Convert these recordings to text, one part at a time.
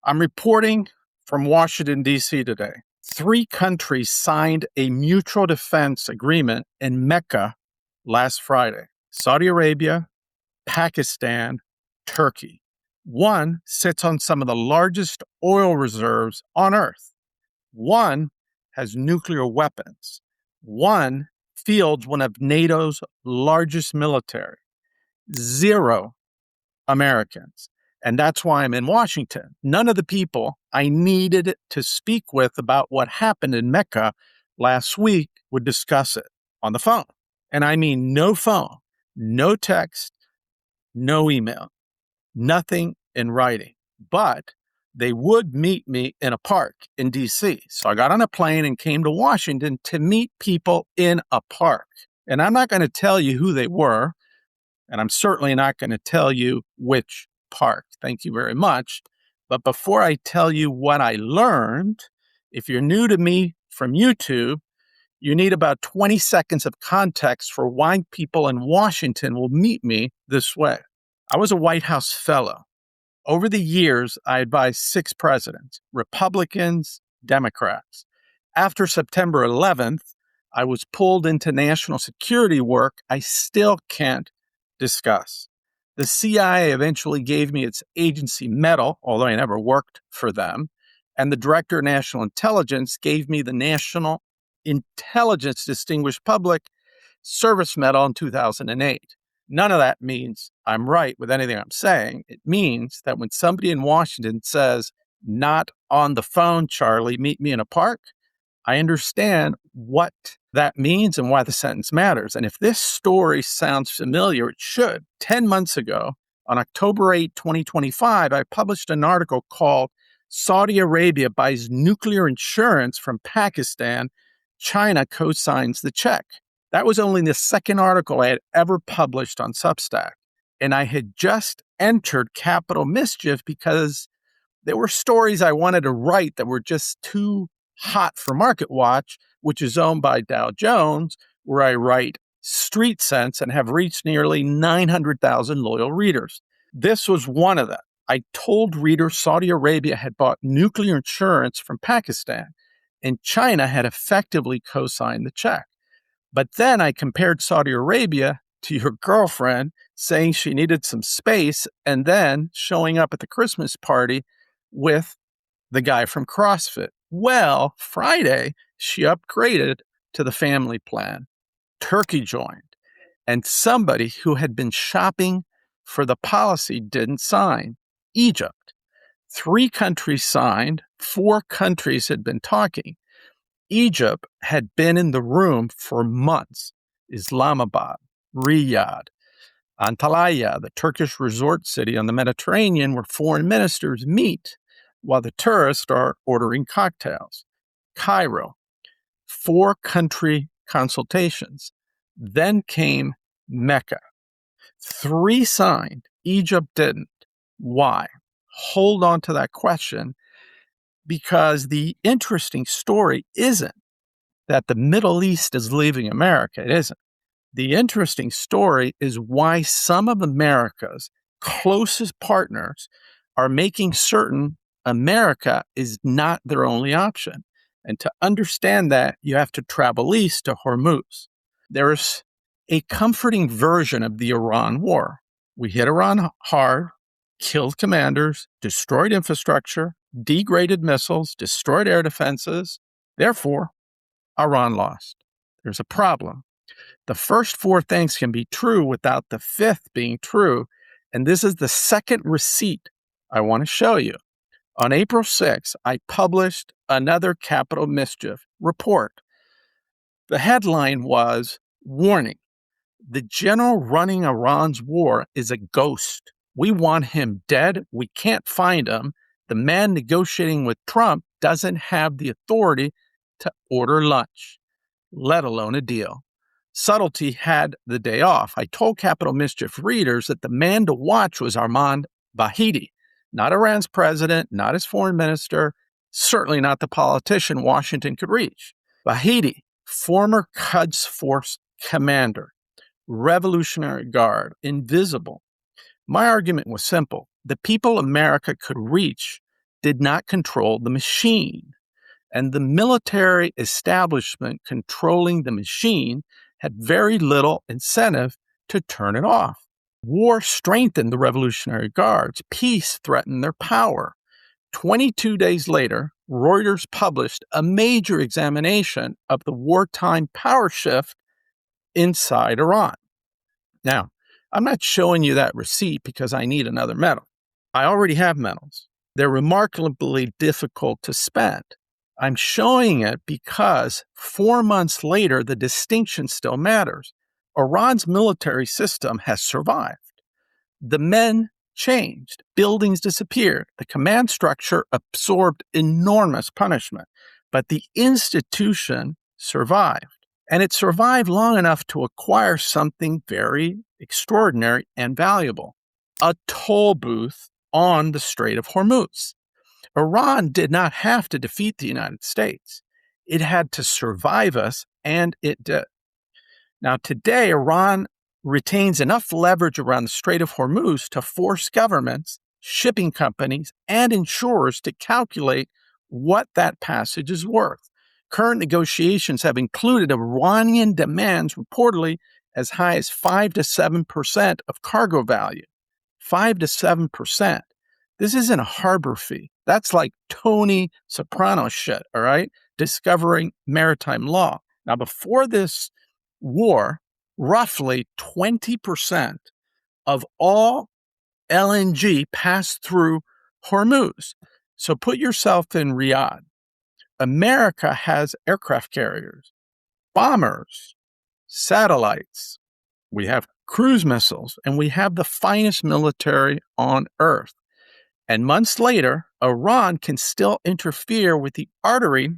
I'm reporting from Washington, D.C. today. 3 countries signed a mutual defense agreement in Mecca last Friday: Saudi Arabia, Pakistan, Turkey. One sits on some of the largest oil reserves on Earth. One has nuclear weapons. One fields one of NATO's largest military. 0 Americans. And that's why I'm in Washington. None of the people I needed to speak with about what happened in Mecca last week would discuss it on the phone. And I mean no phone, no text, no email, nothing in writing. But they would meet me in a park in D.C. So I got on a plane and came to Washington to meet people in a park. And I'm not going to tell you who they were, and I'm certainly not going to tell you which park. Thank you very much. But before I tell you what I learned, if you're new to me from YouTube, you need about 20 seconds of context for why people in Washington will meet me this way. I was a White House fellow. Over the years, I advised 6 presidents, Republicans, Democrats. After September 11th, I was pulled into national security work I still can't discuss. The CIA eventually gave me its agency medal, although I never worked for them, and the Director of National Intelligence gave me the National Intelligence Distinguished Public Service Medal in 2008. None of that means I'm right with anything I'm saying. It means that when somebody in Washington says, "Not on the phone, Charlie, meet me in a park," I understand what that means and why the sentence matters. And if this story sounds familiar, it should. 10 months ago, on October 8, 2025, I published an article called "Saudi Arabia Buys Nuclear Insurance from Pakistan. China Co-Signs the Check." That was only the second article I had ever published on Substack. And I had just entered Capital Mischief because there were stories I wanted to write that were just too hot for MarketWatch, which is owned by Dow Jones, where I write Street Sense and have reached nearly 900,000 loyal readers. This was one of them. I told readers Saudi Arabia had bought nuclear insurance from Pakistan, and China had effectively co-signed the check. But then I compared Saudi Arabia to your girlfriend saying she needed some space and then showing up at the Christmas party with the guy from CrossFit. Well, Friday, she upgraded to the family plan. Turkey joined, and somebody who had been shopping for the policy didn't sign: Egypt. 3 countries signed, 4 countries had been talking. Egypt had been in the room for months. Islamabad, Riyadh, Antalya, the Turkish resort city on the Mediterranean where foreign ministers meet while the tourists are ordering cocktails. Cairo, 4 country consultations. Then came Mecca. 3 signed, Egypt didn't. Why? Hold on to that question, because the interesting story isn't that the Middle East is leaving America. It isn't. The interesting story is why some of America's closest partners are making certain America is not their only option. And to understand that, you have to travel east to Hormuz. There's a comforting version of the Iran war. We hit Iran hard, killed commanders, destroyed infrastructure, degraded missiles, destroyed air defenses. Therefore, Iran lost. There's a problem. The first 4 things can be true without the 5th being true, and this is the second receipt I want to show you. On April 6, I published another Capital Mischief report. The headline was, "Warning, the general running Iran's war is a ghost. We want him dead. We can't find him. The man negotiating with Trump doesn't have the authority to order lunch, let alone a deal." Subtlety had the day off. I told Capital Mischief readers that the man to watch was Ahmad Vahidi, not Iran's president, not his foreign minister, certainly not the politician Washington could reach. Vahidi, former Quds Force commander, Revolutionary Guard, invisible. My argument was simple. The people America could reach did not control the machine, and the military establishment controlling the machine had very little incentive to turn it off. War strengthened the Revolutionary Guards. Peace threatened their power. 22 days later, Reuters published a major examination of the wartime power shift inside Iran. Now, I'm not showing you that receipt because I need another medal. I already have medals. They're remarkably difficult to spend. I'm showing it because 4 months later, the distinction still matters. Iran's military system has survived. The men changed. Buildings disappeared. The command structure absorbed enormous punishment. But the institution survived. And it survived long enough to acquire something very extraordinary and valuable: a toll booth on the Strait of Hormuz. Iran did not have to defeat the United States. It had to survive us, and it did. Now, today, Iran retains enough leverage around the Strait of Hormuz to force governments, shipping companies, and insurers to calculate what that passage is worth. Current negotiations have included Iranian demands reportedly as high as 5 to 7% of cargo value. 5 to 7%. This isn't a harbor fee. That's like Tony Soprano shit, all right? Discovering maritime law. Now, before this war, roughly 20% of all LNG passed through Hormuz. So put yourself in Riyadh. America has aircraft carriers, bombers, satellites. We have cruise missiles, and we have the finest military on earth. And months later, Iran can still interfere with the artery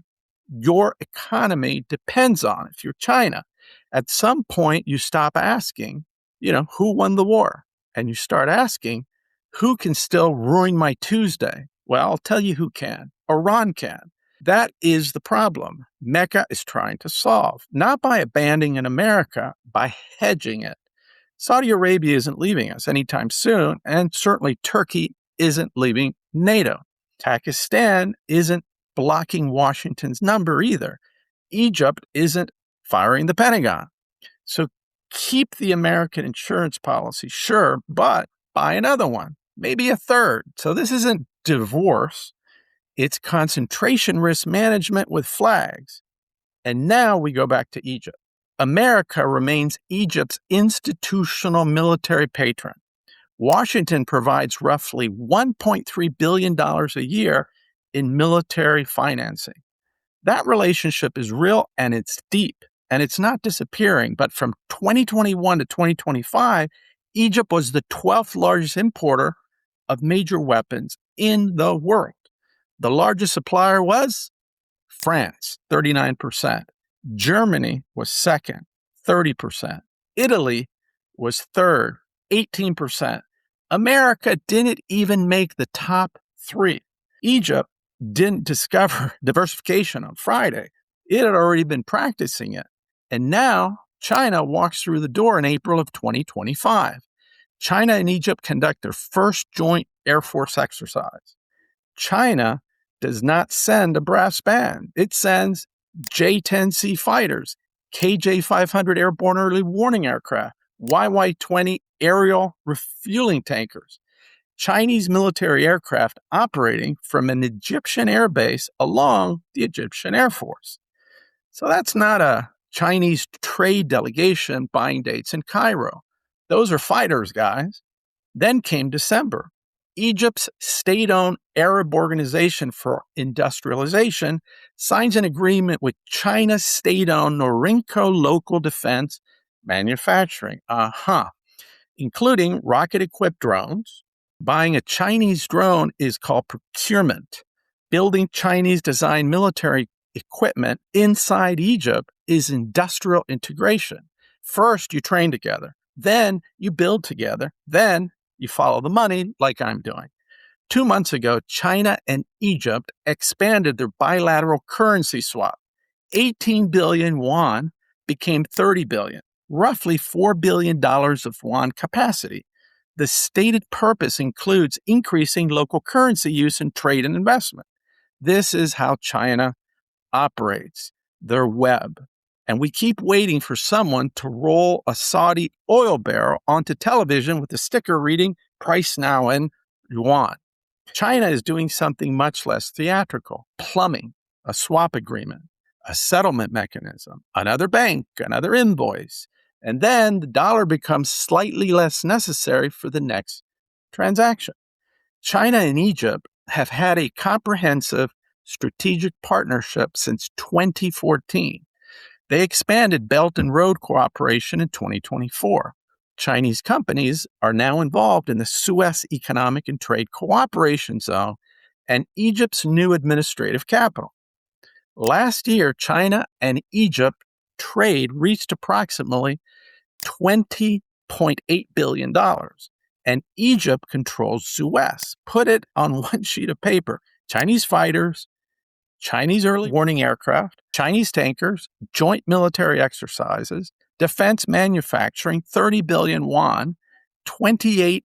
your economy depends on. If you're China, at some point you stop asking, who won the war? And you start asking, who can still ruin my Tuesday? Well, I'll tell you who can. Iran can. That is the problem Mecca is trying to solve, not by abandoning America, by hedging it. Saudi Arabia isn't leaving us anytime soon, and certainly Turkey isn't leaving NATO. Pakistan isn't blocking Washington's number either. Egypt isn't firing the Pentagon. So keep the American insurance policy, sure, but buy another one, maybe a third. So this isn't divorce. It's concentration risk management with flags. And now we go back to Egypt. America remains Egypt's institutional military patron. Washington provides roughly $1.3 billion a year in military financing. That relationship is real and it's deep, and it's not disappearing. But from 2021 to 2025, Egypt was the 12th largest importer of major weapons in the world. The largest supplier was France, 39%. Germany was second, 30%. Italy was third, 18%. America didn't even make the top 3. Egypt didn't discover diversification on Friday. It had already been practicing it. And now China walks through the door in April of 2025. China and Egypt conduct their first joint Air Force exercise. China does not send a brass band. It sends J-10C fighters, KJ-500 airborne early warning aircraft, YY-20 aerial refueling tankers. Chinese military aircraft operating from an Egyptian airbase along the Egyptian Air Force. So that's not a Chinese trade delegation buying dates in Cairo. Those are fighters, guys. Then came December. Egypt's state-owned Arab Organization for Industrialization signs an agreement with China's state-owned Norinco Local Defense Manufacturing, including rocket-equipped drones. Buying a Chinese drone is called procurement. Building Chinese-designed military equipment inside Egypt is industrial integration. First, you train together. Then you build together. Then you follow the money like I'm doing. 2 months ago, China and Egypt expanded their bilateral currency swap. 18 billion yuan became 30 billion, roughly $4 billion of yuan capacity. The stated purpose includes increasing local currency use in trade and investment. This is how China operates their web. And we keep waiting for someone to roll a Saudi oil barrel onto television with a sticker reading price now in yuan. China is doing something much less theatrical: plumbing, a swap agreement, a settlement mechanism, another bank, another invoice. And then the dollar becomes slightly less necessary for the next transaction. China and Egypt have had a comprehensive strategic partnership since 2014. They expanded Belt and Road cooperation in 2024. Chinese companies are now involved in the Suez Economic and Trade Cooperation Zone and Egypt's new administrative capital. Last year, China and Egypt trade reached approximately $20.8 billion, and Egypt controls Suez. Put it on one sheet of paper: Chinese fighters, Chinese early warning aircraft, Chinese tankers, joint military exercises, defense manufacturing, 30 billion yuan, $28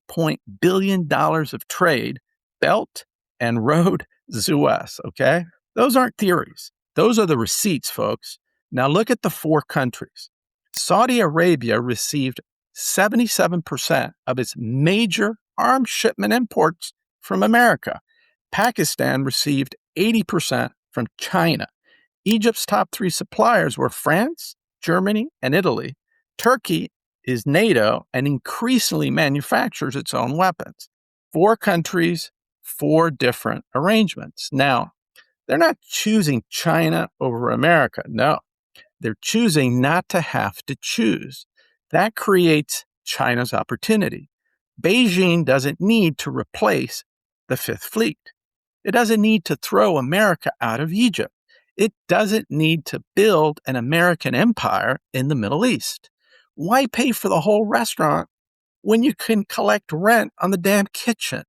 billion of trade, Belt and Road Suez, okay? Those aren't theories. Those are the receipts, folks. Now look at the four countries. Saudi Arabia received 77% of its major arms shipment imports from America. Pakistan received 80% from China. Egypt's top three suppliers were France, Germany, and Italy. Turkey is NATO and increasingly manufactures its own weapons. Four countries, four different arrangements. Now, they're not choosing China over America. No, they're choosing not to have to choose. That creates China's opportunity. Beijing doesn't need to replace the Fifth Fleet. It doesn't need to throw America out of Egypt. It doesn't need to build an American empire in the Middle East. Why pay for the whole restaurant when you can collect rent on the damn kitchen?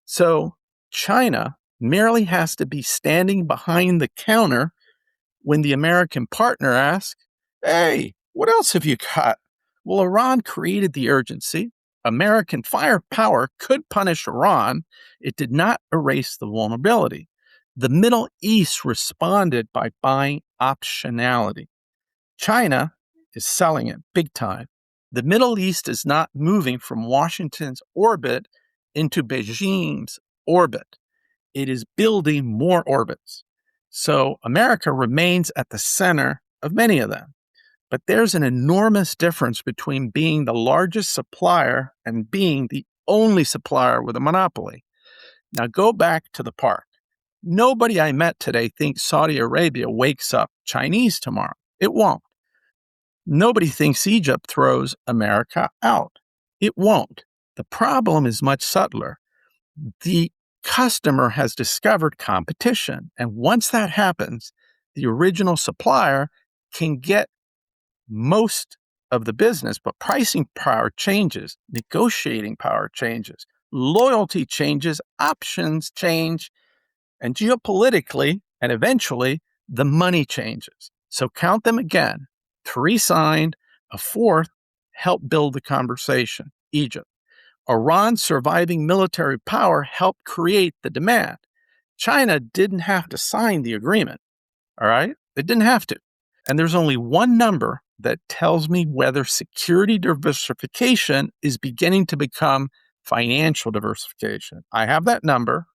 So China merely has to be standing behind the counter when the American partner asks, "Hey, what else have you got?" Well, Iran created the urgency. American firepower could punish Iran. It did not erase the vulnerability. The Middle East responded by buying optionality. China is selling it big time. The Middle East is not moving from Washington's orbit into Beijing's orbit. It is building more orbits. So America remains at the center of many of them. But there's an enormous difference between being the largest supplier and being the only supplier with a monopoly. Now go back to the park. Nobody I met today thinks Saudi Arabia wakes up Chinese tomorrow. It won't. Nobody thinks Egypt throws America out. It won't. The problem is much subtler. The customer has discovered competition. And once that happens, the original supplier can get most of the business, but pricing power changes, negotiating power changes, loyalty changes, options change, and geopolitically, and eventually, the money changes. So count them again. 3 signed, a 4th helped build the conversation: Egypt. Iran's surviving military power helped create the demand. China didn't have to sign the agreement, all right? It didn't have to. And there's only one number that tells me whether security diversification is beginning to become financial diversification. I have that number,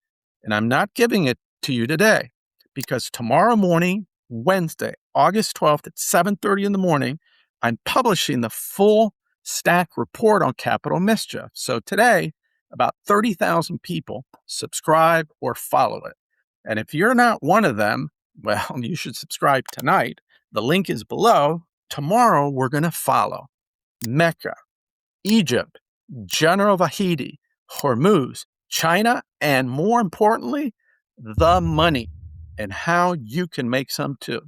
and I'm not giving it to you today because tomorrow morning, Wednesday, August 12th at 7:30 in the morning, I'm publishing the full stack report on capital mischief. So today, about 30,000 people subscribe or follow it. And if you're not one of them, well, you should subscribe tonight. The link is below. Tomorrow, we're going to follow Mecca, Egypt, General Vahidi, Hormuz, China, and more importantly, the money and how you can make some too.